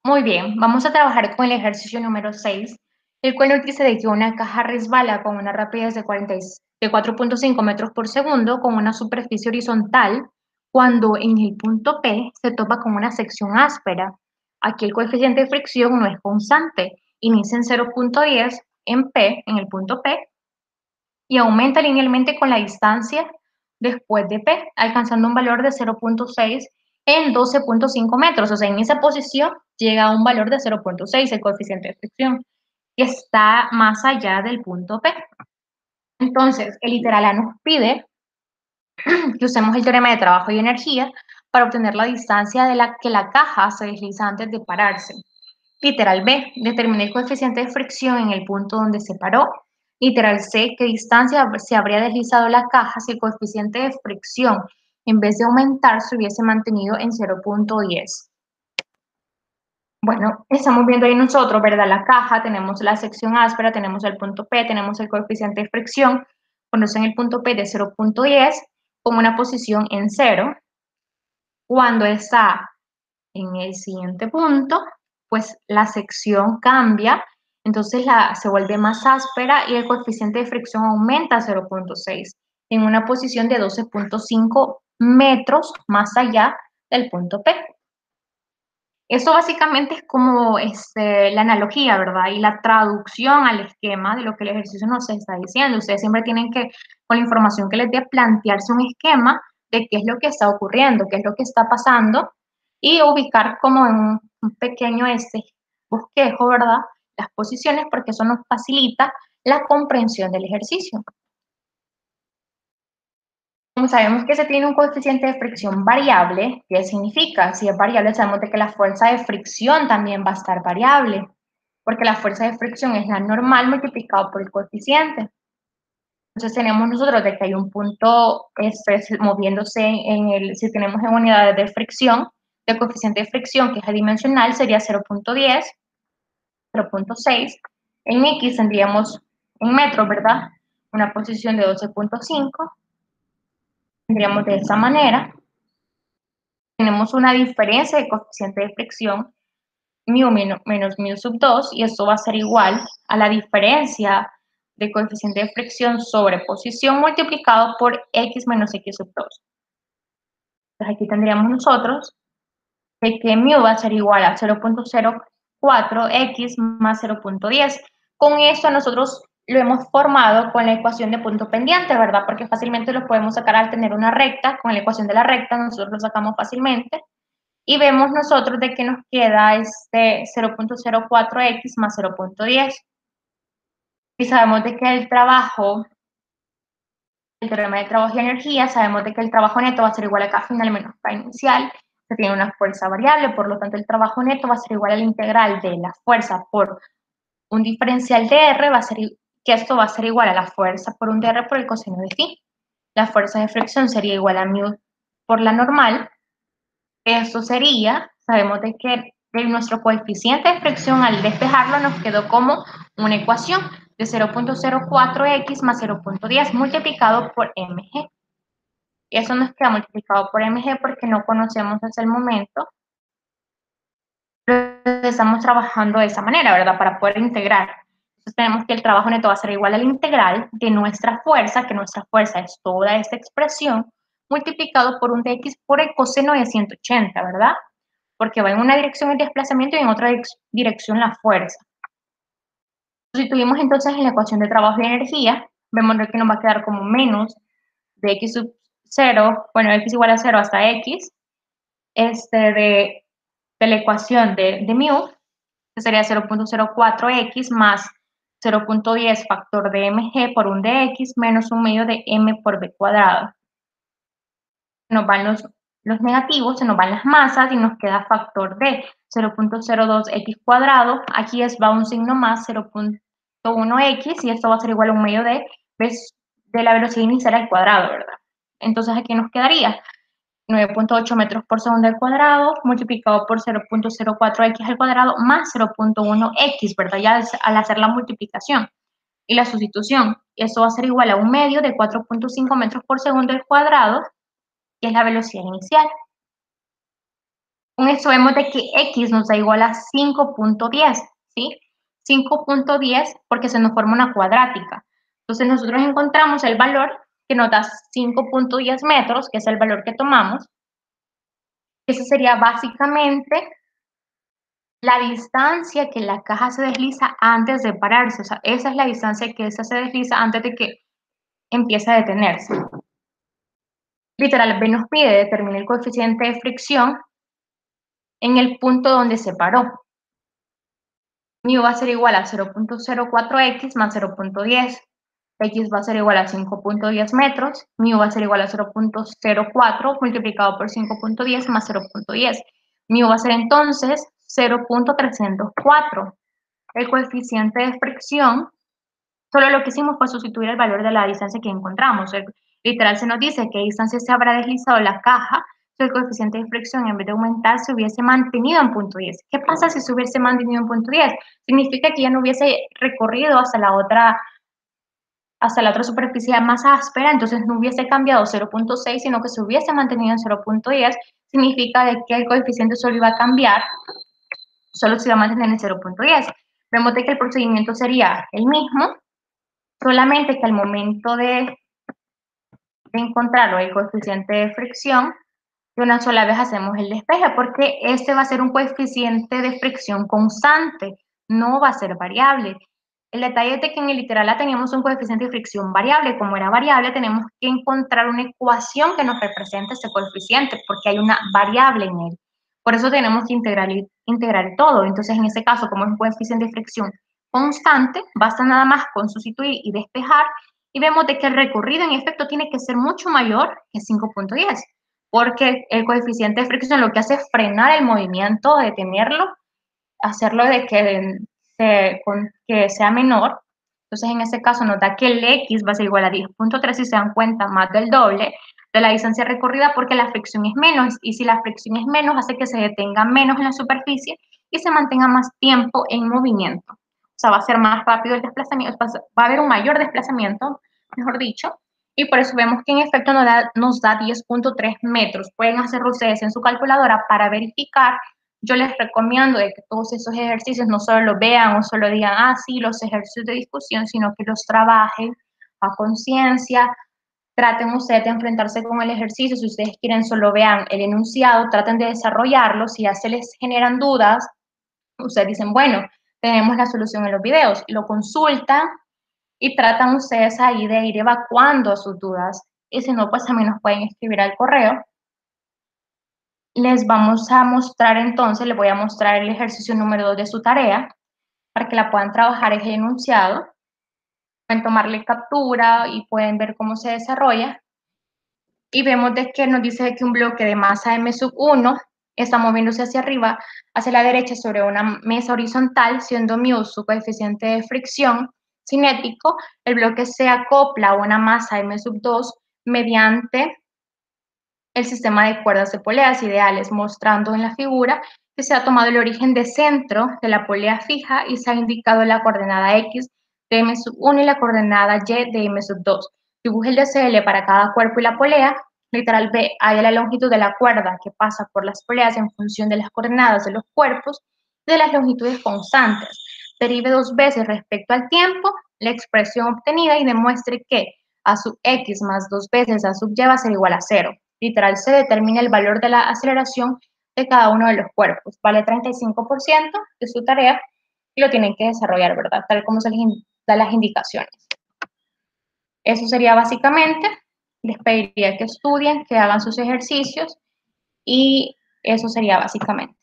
Muy bien, vamos a trabajar con el ejercicio número 6, el cual nos dice de que una caja resbala con una rapidez de 4.5 metros por segundo con una superficie horizontal cuando en el punto P se topa con una sección áspera. Aquí el coeficiente de fricción no es constante, inicia en 0.10 en P, en el punto P, y aumenta linealmente con la distancia después de P, alcanzando un valor de 0.6 en 12.5 metros. O sea, en esa posición llega a un valor de 0.6, el coeficiente de fricción, que está más allá del punto P. Entonces, el literal A nos pide que usemos el teorema de trabajo y energía para obtener la distancia de la que la caja se desliza antes de pararse. Literal B, determine el coeficiente de fricción en el punto donde se paró. Literal C, qué distancia se habría deslizado la caja si el coeficiente de fricción, en vez de aumentar, se hubiese mantenido en 0.10. Bueno, estamos viendo ahí nosotros, ¿verdad? La caja, tenemos la sección áspera, tenemos el punto P, tenemos el coeficiente de fricción. Conocen el punto P de 0.10 con una posición en 0. Cuando está en el siguiente punto, pues la sección cambia, entonces se vuelve más áspera y el coeficiente de fricción aumenta a 0.6 en una posición de 12.5 metros más allá del punto P. Eso básicamente es como la analogía, ¿verdad? Y la traducción al esquema de lo que el ejercicio nos está diciendo. Ustedes siempre tienen que, con la información que les dé, plantearse un esquema de qué es lo que está ocurriendo, qué es lo que está pasando y ubicar como en un pequeño bosquejo, ¿verdad? Las posiciones, porque eso nos facilita la comprensión del ejercicio. Como sabemos que se tiene un coeficiente de fricción variable, ¿qué significa? Si es variable, sabemos de que la fuerza de fricción también va a estar variable, porque la fuerza de fricción es la normal multiplicado por el coeficiente. Entonces tenemos nosotros de que hay un punto moviéndose si tenemos en unidades de fricción, el coeficiente de fricción, que es adimensional, sería 0.10, 0.6. En X tendríamos en metros, ¿verdad? Una posición de 12.5. Tendríamos de esta manera. Tenemos una diferencia de coeficiente de fricción, mu menos mu sub 2, y esto va a ser igual a la diferencia de coeficiente de fricción sobre posición multiplicado por x menos x sub 2. Entonces aquí tendríamos nosotros de que mu va a ser igual a 0.04x más 0.10. Con esto nosotros lo hemos formado con la ecuación de punto pendiente, ¿verdad? Porque fácilmente lo podemos sacar al tener una recta. Con la ecuación de la recta nosotros lo sacamos fácilmente. Y vemos nosotros de que nos queda 0.04x más 0.10. Y sabemos de que el teorema de trabajo y energía, sabemos de que el trabajo neto va a ser igual a K final menos K inicial. Se tiene una fuerza variable, por lo tanto el trabajo neto va a ser igual a la integral de la fuerza por un diferencial de R, que esto va a ser igual a la fuerza por un dr por el coseno de phi. La fuerza de fricción sería igual a mu por la normal. Esto sería, sabemos de que de nuestro coeficiente de fricción al despejarlo nos quedó como una ecuación de 0.04x más 0.10 multiplicado por mg. Y eso nos queda multiplicado por mg porque no conocemos hasta el momento. Pero estamos trabajando de esa manera, ¿verdad? Para poder integrar. Entonces tenemos que el trabajo neto va a ser igual a la integral de nuestra fuerza, que nuestra fuerza es toda esta expresión, multiplicado por un dx por el coseno de 180, ¿verdad? Porque va en una dirección el desplazamiento y en otra dirección la fuerza. Sustituimos entonces en la ecuación de trabajo y energía, vemos que nos va a quedar como menos de x sub 0, bueno, x igual a 0 hasta x, de la ecuación de mu, que sería 0.04x más 0.10 factor de mg por un dx menos un medio de m por b cuadrado. Nos van los negativos, se nos van las masas y nos queda factor de 0.02x cuadrado. Aquí va un signo más, 0.1x, y esto va a ser igual a un medio de la velocidad inicial al cuadrado, ¿verdad? Entonces aquí nos quedaría 9.8 metros por segundo al cuadrado multiplicado por 0.04x al cuadrado más 0.1x, ¿verdad? Ya al hacer la multiplicación y la sustitución. Eso va a ser igual a un medio de 4.5 metros por segundo al cuadrado, que es la velocidad inicial. Con esto vemos de que X nos da igual a 5.10, ¿sí? 5.10 porque se nos forma una cuadrática. Entonces nosotros encontramos el valor que nos da 5.10 metros, que es el valor que tomamos. Ese sería básicamente la distancia que la caja se desliza antes de pararse. O sea, esa es la distancia que esta se desliza antes de que empiece a detenerse. Literal, B nos pide determinar el coeficiente de fricción en el punto donde se paró. Mu va a ser igual a 0.04x más 0.10. X va a ser igual a 5.10 metros. Mu va a ser igual a 0.04 multiplicado por 5.10 más 0.10. Mu va a ser entonces 0.304. El coeficiente de fricción, solo lo que hicimos fue sustituir el valor de la distancia que encontramos. Literal se nos dice qué distancia se habrá deslizado la caja si el coeficiente de fricción en vez de aumentar se hubiese mantenido en punto 10. ¿Qué pasa si se hubiese mantenido en punto 10? Significa que ya no hubiese recorrido hasta la otra superficie más áspera, entonces no hubiese cambiado 0.6, sino que se hubiese mantenido en 0.10. Significa de que el coeficiente solo iba a cambiar, solo se iba a mantener en 0.10. Vemos de que el procedimiento sería el mismo, solamente que al momento de encontrarlo, el coeficiente de fricción, de una sola vez hacemos el despeje, porque este va a ser un coeficiente de fricción constante, no va a ser variable. El detalle es de que en el literal A teníamos un coeficiente de fricción variable. Como era variable, tenemos que encontrar una ecuación que nos represente ese coeficiente, porque hay una variable en él. Por eso tenemos que integrar todo. Entonces, en este caso, como es un coeficiente de fricción constante, basta nada más con sustituir y despejar, y vemos de que el recorrido en efecto tiene que ser mucho mayor que 5.10, porque el coeficiente de fricción lo que hace es frenar el movimiento, detenerlo, hacerlo de que sea menor. Entonces, en este caso nos da que el X va a ser igual a 10.3, si se dan cuenta, más del doble de la distancia recorrida, porque la fricción es menos, y si la fricción es menos, hace que se detenga menos en la superficie y se mantenga más tiempo en movimiento. O sea, va a ser más rápido el desplazamiento, va a haber un mayor desplazamiento, mejor dicho, y por eso vemos que en efecto nos da 10.3 metros. Pueden hacerlo ustedes en su calculadora para verificar. Yo les recomiendo de que todos esos ejercicios no solo los vean o solo digan, ah, sí, los ejercicios de discusión, sino que los trabajen a conciencia. Traten ustedes de enfrentarse con el ejercicio. Si ustedes quieren, solo vean el enunciado, traten de desarrollarlo. Si ya se les generan dudas, ustedes dicen, bueno, tenemos la solución en los videos, lo consultan y tratan ustedes ahí de ir evacuando sus dudas. Y si no, pues también nos pueden escribir al correo. Les vamos a mostrar entonces, les voy a mostrar el ejercicio número 2 de su tarea para que la puedan trabajar el enunciado. Pueden tomarle captura y pueden ver cómo se desarrolla. Y vemos de que nos dice que un bloque de masa M1 está moviéndose hacia arriba, hacia la derecha sobre una mesa horizontal, siendo mu su coeficiente de fricción cinético. El bloque se acopla a una masa M2 mediante el sistema de cuerdas de poleas ideales, mostrando en la figura que se ha tomado el origen de centro de la polea fija y se ha indicado la coordenada X de M1 y la coordenada Y de M2. Dibuje el DCL para cada cuerpo y la polea. Literal B, halla la longitud de la cuerda que pasa por las poleas en función de las coordenadas de los cuerpos de las longitudes constantes. Derive dos veces respecto al tiempo la expresión obtenida y demuestre que a sub X más dos veces a sub Y va a ser igual a 0. Literal, se determina el valor de la aceleración de cada uno de los cuerpos. Vale 35% de su tarea y lo tienen que desarrollar, ¿verdad? Tal como se les da las indicaciones. Eso sería básicamente. Les pediría que estudien, que hagan sus ejercicios y eso sería básicamente.